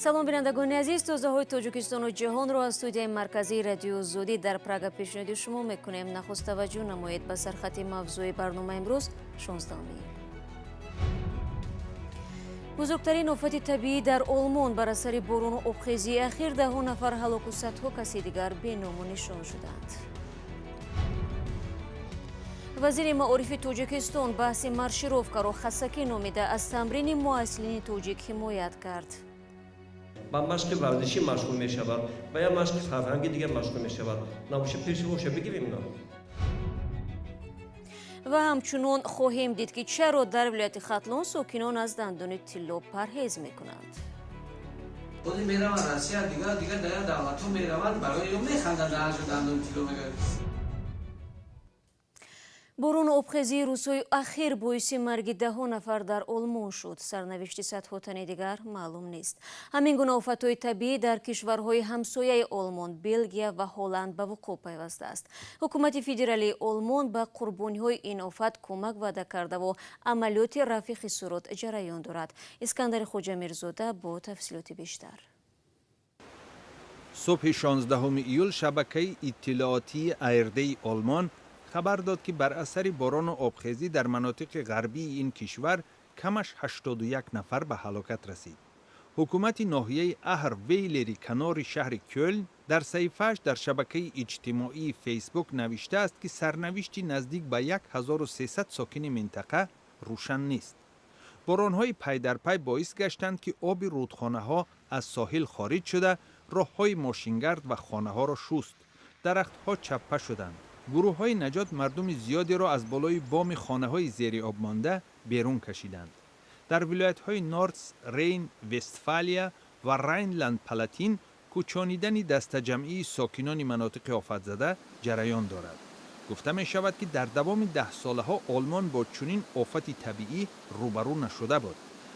салом бинандагони азиз, тозаҳои тоҷикистону ҷаҳонро аз студияи марказии радиои Озодӣ дар Прага пешниҳоди шумо мекунем. Нахуст таваҷҷӯҳ намоед ба сархати мавзӯи барнома имрӯз 16 июл. бузургтарин офати табиӣ дар Олмон бар асари борону обхезии ахир 10 нафар ҳалоку садҳо каси дигар беному нишон шуданд. вазири маорифи Тоҷикистон баҳси маршировкаро хасакӣ номида аз тамрини муассилини тоҷик ҳимоят кард. با مشق ورزشی مشغول می شود و یا مشق فرهنگی دیگه مشغول می شود. نباشه پیش روش بگیریم اینا. ва ҳамчунон хоҳем дид ки чаро дар вилояти Хатлон сокинон аз дандони тилло парҳез мекунанд. خودی میروند روسیه دیگه در دولت‌ها میروند برای یا میخندند در دندون تیلو میگن. борону обхезии рӯзҳои ахир боиси марги 10 нафар дар Олмон шуд. Сарнавишти садҳо тани дигар маълум нест. ҳамин гуна офатҳои табиӣ дар кишварҳои ҳамсояи Олмон, Белгия ва Ҳолланд ба вуқӯъ пайвастааст. ҳукумати федералии Олмон ба қурбониҳои ин офат кӯмак ваъда кардаву амалиёти рафъи хисорот ҷараён дорад. Искандари Хоҷамирзода бо тафсилоти бештар. صبح 16 ایول شبکه اطلاعاتی ARD آلمان خبر داد که بر اثر باران و آبخیزی در مناطق غربی این کشور کمش 81 نفر به هلاکت رسید. حکومت ناحیه اهر ویلری کنار شهر کلن در صحیفه‌اش در شبکه اجتماعی فیسبوک نوشته است که سرنوشتی نزدیک به 1300 ساکن منطقه روشن نیست. باران‌های پی در پی باعث گشتند که آب رودخانه‌ها از ساحل خارج شده، راه‌های ماشینگرد و خانه‌ها را شست. درخت‌ها چپه شدند. گروه‌های نجات مردم زیادی را از بالای بام خانه‌های زیر آب مانده بیرون کشیدند. در ولایت‌های نورتس، رین، وستفالیا و راینلند پلاتین کوچانیدن دسته جمعی ساکنان مناطق آفت‌زده جریان دارد. گفته می شود که در دوام 10 ساله‌ها آلمان با چنین آفتی طبیعی روبرو نشده بود.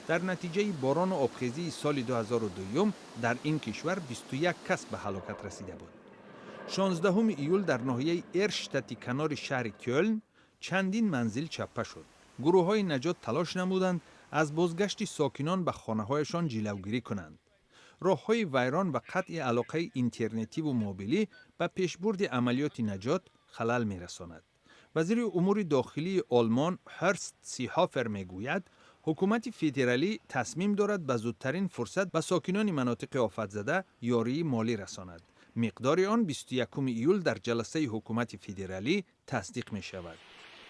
در نتیجه باران و آبخیزی سال 2002 در این کشور 21 کس به هلاکت رسیده بود. 16 ایول در ناحیه ارشتتی کنار شهر کلن چندین منزل چپه شد. گروه‌های نجات تلاش نمودند از بازگشت ساکنان به خانه‌هایشان جلوگیری کنند. راه‌های ویران و قطع علاقه اینترنتی و موبیلی به پیشبرد عملیات نجات خلل می‌رساند. وزیر امور داخلی آلمان هرست سیهافر میگوید حکومت فدرالی تصمیم دارد به زودترین فرصت به ساکنان مناطق آفت‌زده یاری مالی رساند. مقدار آن 21 ایول در جلسه حکومت فدرالی تصدیق می شود.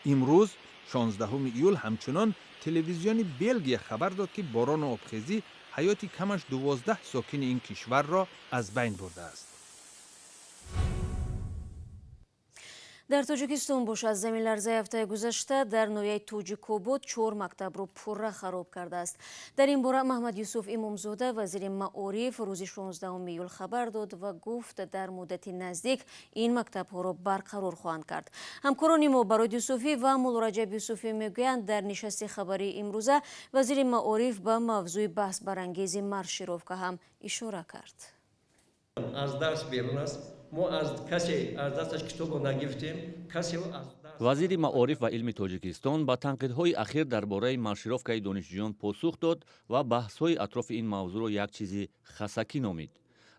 امروز 16 ایول همچنان تلویزیون بلژیک خبر داد که باران و آبخیزی حیات کمش 12 ساکن این کشور را از بین برده است. дар Тоҷикистон бош аз заминларзаи ҳафтаи гузашта дар ноҳияи Тоҷикобод 4 мактабро пурра хароб кардааст. дар ин бора Маҳмад Юсуф Имомзода, вазири маориф, рӯзи 16 июл хабар дод ва гуфт дар муддати наздик ин мактабҳоро барқарор хоҳанд кард. ҳамкорони мо Барод Юсуфӣ ва Муллораҷаб Юсуфӣ мегӯянд, дар нишасти хабарии имрӯза вазири маориф ба мавзӯи баҳсбарангези маршировка ҳам ишора кард. از درس بیرون است. ما از کسی از دستش کتابو نگرفتیم. کسی از وزیر معارف و علم تاجیکستان با تنقیدهای اخیر درباره مارشировکای دانشجویان پاسخ داد و بحث‌های اطراف این موضوع را یک چیزی خسکی نامید.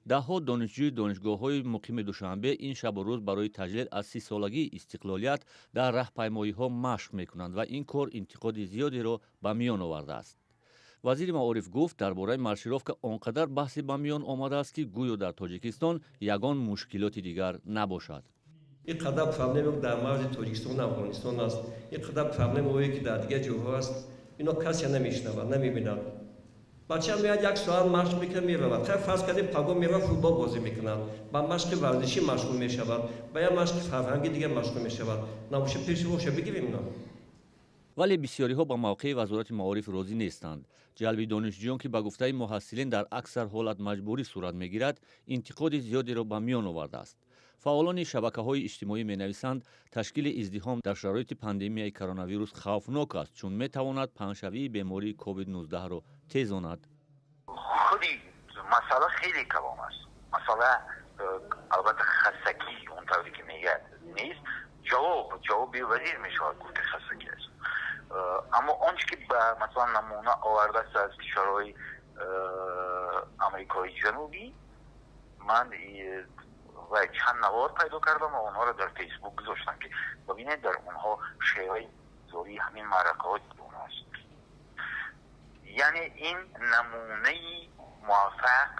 ده‌ها دانشجوی دانشگاه‌های مقیم دوشنبه این شب و روز برای تجلیل از 30 سالگی استقلالیت در راهپیمایی‌ها مشق می‌کنند و این کار انتقاد زیادی را به میان آورده است. وزیر معارف گفت درباره مارشировка آنقدر بحثی به میان آمده است که گویا در تاجیکستان یگان مشکلات دیگر نباشد. این قدر پرابلم در مرز تاجیکستان و افغانستان است. این قدر پرابلم هایی که در دیگر جاها است. اینا کسی نمیشنود، نمیبیند. بچه میاد یک ساعت مشق میکنه میرود. خیلی فرض کردیم پگاه میرود فوتبال بازی میکنند. با مشق ورزشی مشغول میشود. با یا مشق فرهنگی دیگه مشغول میشود. نباشه پیش روش بگیریم اینا. ولی بسیاری ها با موقع وزارت معارف راضی نیستند. جلب دانشجویان که به گفته محصلین در اکثر حالت مجبوری صورت میگیرد، انتقاد زیادی را به میان آورده است. فعالان شبکه‌های اجتماعی می‌نویسند تشکیل ازدحام در شرایط پاندمیای کرونا ویروس خوفناک است، چون می‌تواند پنجشوی بیماری کووید 19 را تیزاند. خودی مسئله خیلی کلان است. مسئله البته خستگی اونطوری که میگه نیست. جوابی وزیر میشود گفت خستگی است. اما آنچه که مثلا نمونه آورده است از کشورهای آمریکای جنوبی من و چند نوار پیدا کردم و اونها رو در فیسبوک گذاشتم که ببینید در اونها شیوه زوری همین معرکات اونهاست. یعنی این نمونه موفق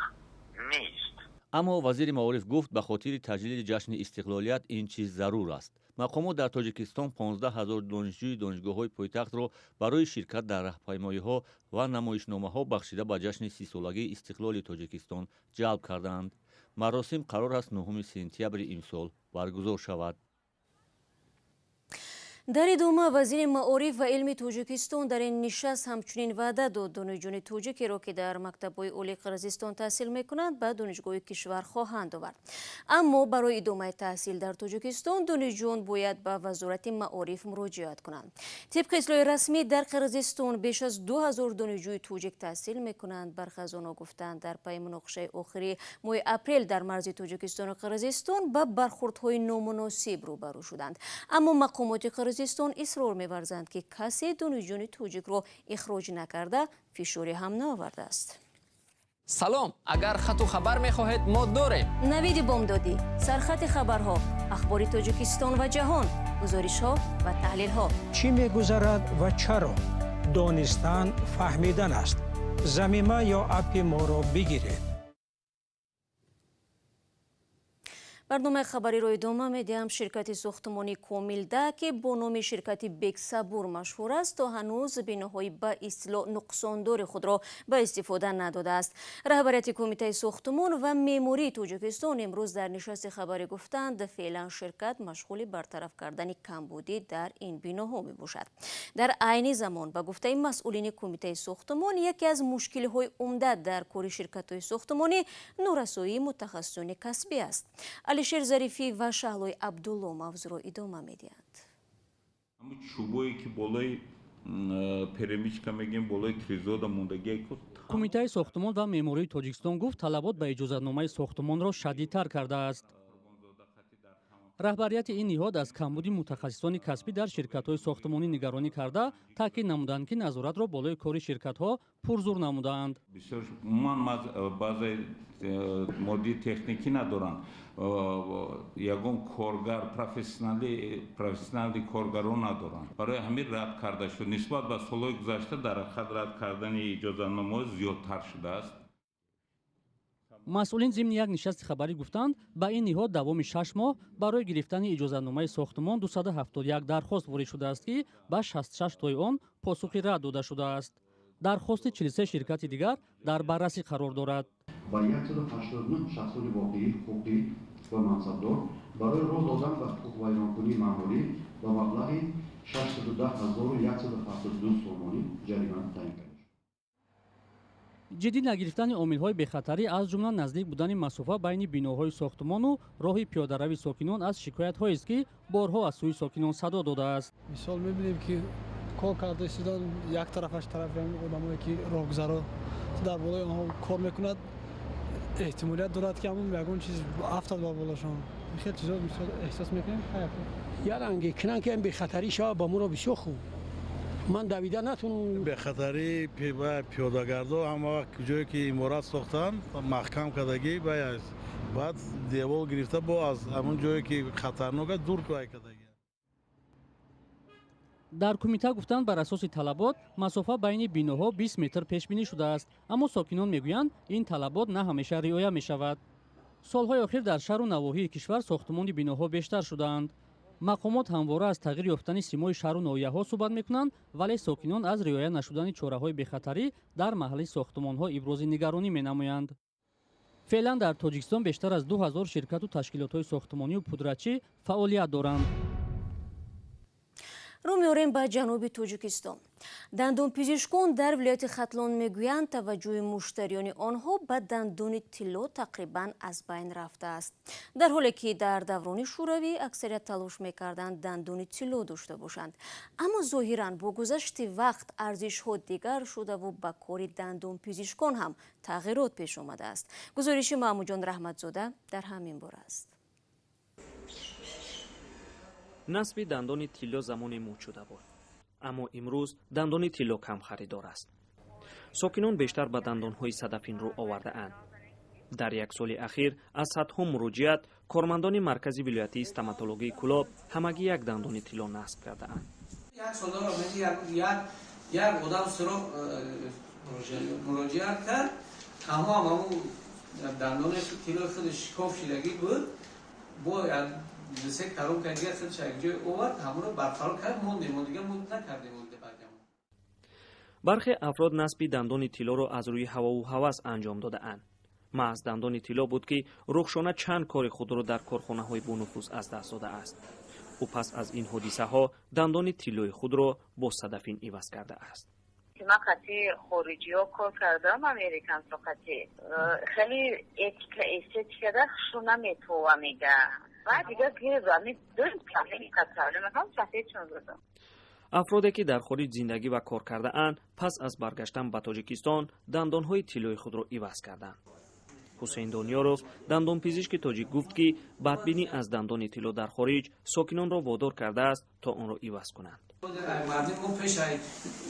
نیست. اما وزیر معارف گفت به خاطر تجلیل جشن استقلالیت این چیز ضرور است. مقامات در تاجیکستان 15,000 دانشجوی دانشگاه‌های پایتخت را برای شرکت در راهپیمایی‌ها و نمایشنامه‌ها بخشیده به جشن 30 سالگی استقلال تاجیکستان جلب کردند. مراسم قرار است 9 سپتامبر امسال برگزار شود. در ادامه وزیر معارف و علم تاجیکستان در این نشست همچنین وعده داد دانشجویان تاجیکی را که در مکتب‌های عالی قرقیزستان تحصیل می‌کنند به دانشگاه کشور خواهند آورد. اما برای ادامه تحصیل در تاجیکستان دانشجویان باید به وزارت معارف مراجعت کنند. طبق اطلاع رسمی در قرقیزستان بیش از 2000 دانشجوی تاجیک تحصیل می‌کنند. برخی از آنها گفتند در پی مناقشه آخری ماه اپریل در مرز تاجیکستان و قرقیزستان با برخوردهای نامناسب روبرو شدند. اما مقامات قرقیزستان اصرار می‌ورزند که کسی دانشجویان تاجیک را اخراج نکرده فشاری هم نآورده است. سلام، اگر خط و خبر می‌خواهید ما داریم. نوید بامدادی، سرخط خبرها، اخبار تاجیکستان و جهان، گزارش‌ها و تحلیل‌ها. چی می‌گذرد و چرا؟ دانستن فهمیدن است. ضمیمه یا اپ ما را بگیرید. برنامه خبری رو ادامه میدیم. شرکت ساختمانی کاملده که با نام شرکت بیگ صبور مشهور است تا هنوز بناهای به اصطلاح نقصاندار خود را به استفاده نداده است. رهبریت کمیته ساختمان و معماری تاجیکستان امروز در نشست خبری گفتند فعلا شرکت مشغول برطرف کردن کمبودی در این بناها می باشد. در عین زمان به گفته مسئولین کمیته ساختمان یکی از مشکل‌های عمده در کار شرکت‌های ساختمانی نورسایی متخصصان کسبی است. علیشیر ظریفی و شهلوی عبدالله موضوع را ادامه می‌دهند. همون چوبایی که بالای پیرمیچکا میگیم بالای تریزودا موندگی بود. کمیته ساختمان و معماری تاجیکستان گفت طلبات به اجازتنامه ساختمان را شدیدتر کرده است. رهبریت این نهاد از کمبود متخصصان کسبی در شرکت‌های ساختمانی نگرانی کرده تاکید نمودند که نظارت را بالای کار شرکت‌ها پرزور نمودند. بسیار بعضی مدیر تکنیکی ندارند. یگان کارگر پروفسیونالی کارگران ندارند. برای همین رد کرده شد. نسبت به سالهای گذشته در خط رد کردن اجازتنامه زیادتر شده است. مسئولین ضمن یک نشست خبری گفتند با این نهاد دوام 6 ماه برای گرفتن اجازتنامه ساختمان 271 درخواست وارد شده است که با 66 تای آن پاسخی رد داده شده است. درخواست 43 شرکت دیگر در بررسی قرار دارد. با 189 شخصان واقعی حقوقی و منصبدار برای راه دادن به حقوق ویرانکنی معمولی و مبلغ 610,172 سومانی جریمه تعیین کرد. جدی نگرفتن عامل‌های بخطری از جمله نزدیک بودن مسافه بین بناهای ساختمان و راه پیاده‌روی ساکنان از شکایت‌هایی است که بارها از سوی ساکنان صدا داده است. مثال می‌بینیم که کار کرده شدن یک طرفش طرف آدمایی که راهگذرا در بالای آنها کار می‌کند احتمالیت دارد که همون یگان چیز افتاد با بالاشون. خیلی چیزا مثال احساس می‌کنیم یا رنگی کنن که این بخطری شاه با مرا بسیار خوب من دویده نتونم. به خطری پیاده‌گردا هم وقت جایی که عمارت ساختن محکم کردگی باید بعد دیوار گرفته با از همون جایی که خطرناک دور کنه کردگی. در کمیته گفتند بر اساس طلبات مسافه بین بناها 20 متر پیش بینی شده است، اما ساکنان میگویند این طلبات نه همیشه رعایت می‌شود. سالهای اخیر در شهر و نواحی کشور ساختمان بناها بیشتر شدند. مقامات همواره از تغییر یافتن سیمای شهر و ناحیه‌ها صحبت می‌کنند، ولی ساکنان از رعایت نشدن چاره‌های بخطری در محل ساختمان‌ها ابراز نگرانی می‌نمایند. فعلا در تاجیکستان بیشتر از 2000 شرکت و تشکیلات‌های ساختمانی و پودرچی فعالیت دارند. رو میاریم به جنوب تاجیکستان. دندانپزشکان در ولایت ختلان میگویند توجه مشتریان آنها به دندان طلا تقریبا از بین رفته است، در حالی که در دوران شوروی اکثریت تلاش میکردند دندان طلا داشته باشند. اما ظاهراً با گذشت وقت ارزش ها دیگر شده و به کار دندانپزشکان هم تغییرات پیش آمده است. گزارش محمود جان رحمتزاده در همین باره است. نصب دندان طلا زمان مد شده بود، اما امروز دندان طلا کم خریدار است. сокинон бештар ба дандонҳои садафин рӯ овардаанд. дар як соли ахир аз садҳо муроҷиат кормандони маркази вилоятии стоматологии Кӯлоб ҳамагӣ як дандони тилло насб кардаанд. як солдор як одам сироқ муроҷиат кард, тамом ҳамун дандоне тиллои худи шикоф шидагӣ буд, бо се коробка дига худш як ҷой овард, ҳамонро барқарор кард, мондем дига накардем. бархе афрод насби дандони тиллоро аз рӯи ҳавову ҳавас анҷом додаанд. маҳз дандони тилло буд ки рухшона чанд кори худро дар корхонаҳои бонуфуз аз даст додааст. ӯ пас аз ин ҳодисаҳо дандони тиллои худро бо садафин иваз кардааст. من قطعی خارجی ها کار کردم امریکن تو قطعی خیلی استیتیکه در خشو نمیتوه میگه و دیگه گیر زمین دون کمی قطعه میکنم صحیح چون بودم. افرادی که در خارج زندگی و کار کرده اند پس از برگشتن به تاجیکستان دندانهای تیلوی خود را عوض کردند. حسین دانیاروف دندانپزشک تاجیک گفت که بدبینی از دندان تیلو در خارج ساکنان را وادار کرده است تا آن را عوض کنند. مردم ما پیش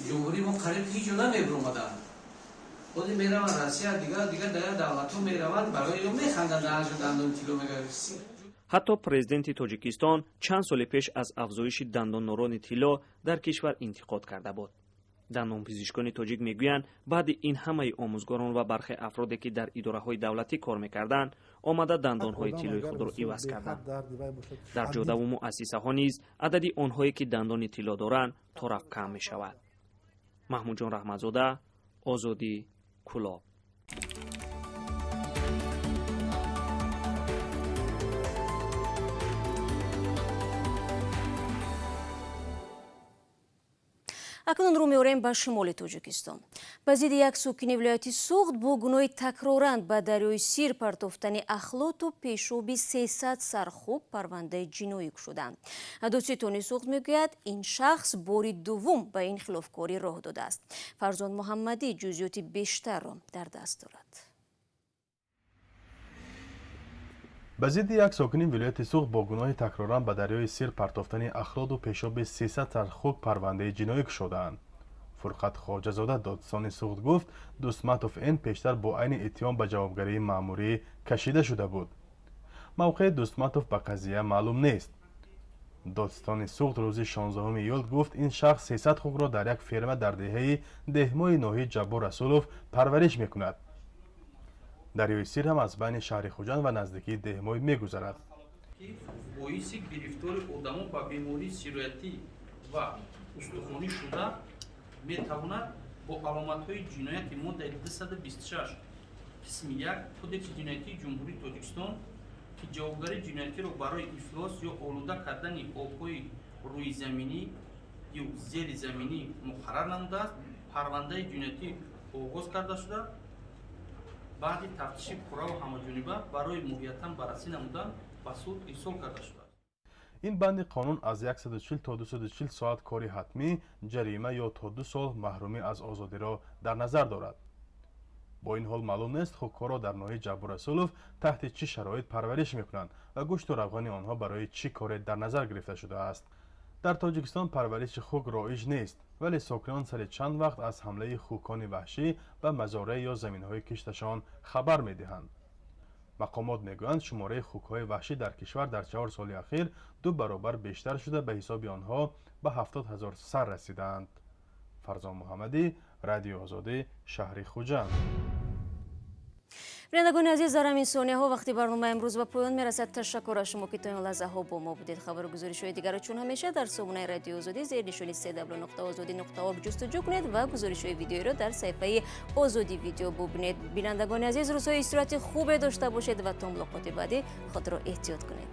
جمهوری ما قریب هیچ جا نمیبرومدن. خودی میروند روسیه دیگه در دولت‌ها میروند برای میخندن در دندان تیلو میگه. حتی پرزیدنت تاجیکستان چند سال پیش از افزایش دندانوران تیلو در کشور انتقاد کرده بود. دندانپزشکان تاجیک میگویند بعد این همه آموزگاران و برخی افرادی که در اداره‌های دولتی کار میکردند آمده دندانهای تیلوی خود را عوض کردند. در جاده و مؤسسه‌ها نیز عدد آنهایی که دندان تیلو دارند تا رفت کم میشود. محمود جان رحمتزاده، آزادی، کولاب. акнун рӯ меорем ба шимоли тоҷикистон. ба зидди як сокини вилояти суғд бо гуноҳи такроранд ба дарёи сир партофтани ахлоту пешоби 300 сархӯб парвандаи ҷиноӣ кушоданд. додситони суғд мегӯяд ин шахс бори дуввум ба ин хилофкорӣ роҳ додааст. фарзон муҳаммадӣ ҷузъиёти бештарро дар даст дорад. ба зидди як сокини вилояти суғд бо гуноҳи такроран ба дарёи сир партофтани ахлоду пешоби 300 сархӯб парвандаи ҷиноӣ кушодаанд. фурқат хоҷазода додистони суғд гуфт дусматов н пештар бо айни иттиҳом ба ҷавобгарии маъмурӣ кашида шуда буд. мавқеи дусматов ба қазия маълум нест. додистони суғд рӯзи 16 июл гуфт ин шахс 300 хугро дар як ферма дар деҳаи деҳмои ноҳияи ҷаббор расулов парвариш мекунад. дарёи сир ҳам аз байни шаҳри хуҷанд ва наздикии деҳмой мегузарад. боиси гирифтори одамон ба бемории сироятӣ ва устухонӣ шуда метавонад бо аломатҳои ҷинояти моддаи 226 қисми 1 кодекси ҷиноятии ҷумҳурии тоҷикистон ки ҷавобгарии ҷиноятиро барои ифлос ё олуда кардани обҳои рӯизаминӣ ё зеризаминӣ муқаррар намудааст, парвандаи ҷиноятӣ оғоз карда шуда баъди тафтиши пурра ва ҳамаҷониба барои муҳиятан баррасӣ намудан ба суд ирсол карда шудааст. ин банди қонун аз 140 то 240 соат кори ҳатмӣ, ҷарима ё то 2 сол маҳрумӣ аз озодиро дар назар дорад. бо ин ҳол маълум нест хуккоро дар ноҳияи ҷаббор расулов таҳти чӣ шароит парвариш мекунанд ва гӯшту равғани онҳо барои чӣ коре дар назар гирифта шудааст. дар тоҷикистон парвариши хук роиж нест, вале сокинон сари чанд вақт аз ҳамлаи хукони ваҳшӣ ба мазорӣ ё заминҳои кишташон хабар медиҳанд. мақомот мегӯянд шумораи хукҳои ваҳшӣ дар кишвар дар 4 соли ахир 2 баробар бештар шуда ба ҳисоби онҳо ба 70 000 сар расидаанд. фарзон муҳаммадӣ, радиои озодӣ, шаҳри хуҷанд. бинандагони азиз, дар ҳамин сониyaҳо вақти барнома имрӯз ба поён мерасад. ташаккур аз шумо ки то ин лаҳзаҳо бо мо будед. хабару гузоришҳои дигарро чун ҳамеша дар собунаи радиои озодӣ зери нишони www.ozodi.org ҷустуҷӯ кунед ва гузоришҳои видеоро дар саҳифаи озоди видео бубинед. бинандагони азиз, рӯзҳои истироҳати хубе дошта бошед ва то мулоқоти баъдӣ худро эҳтиёт кунед.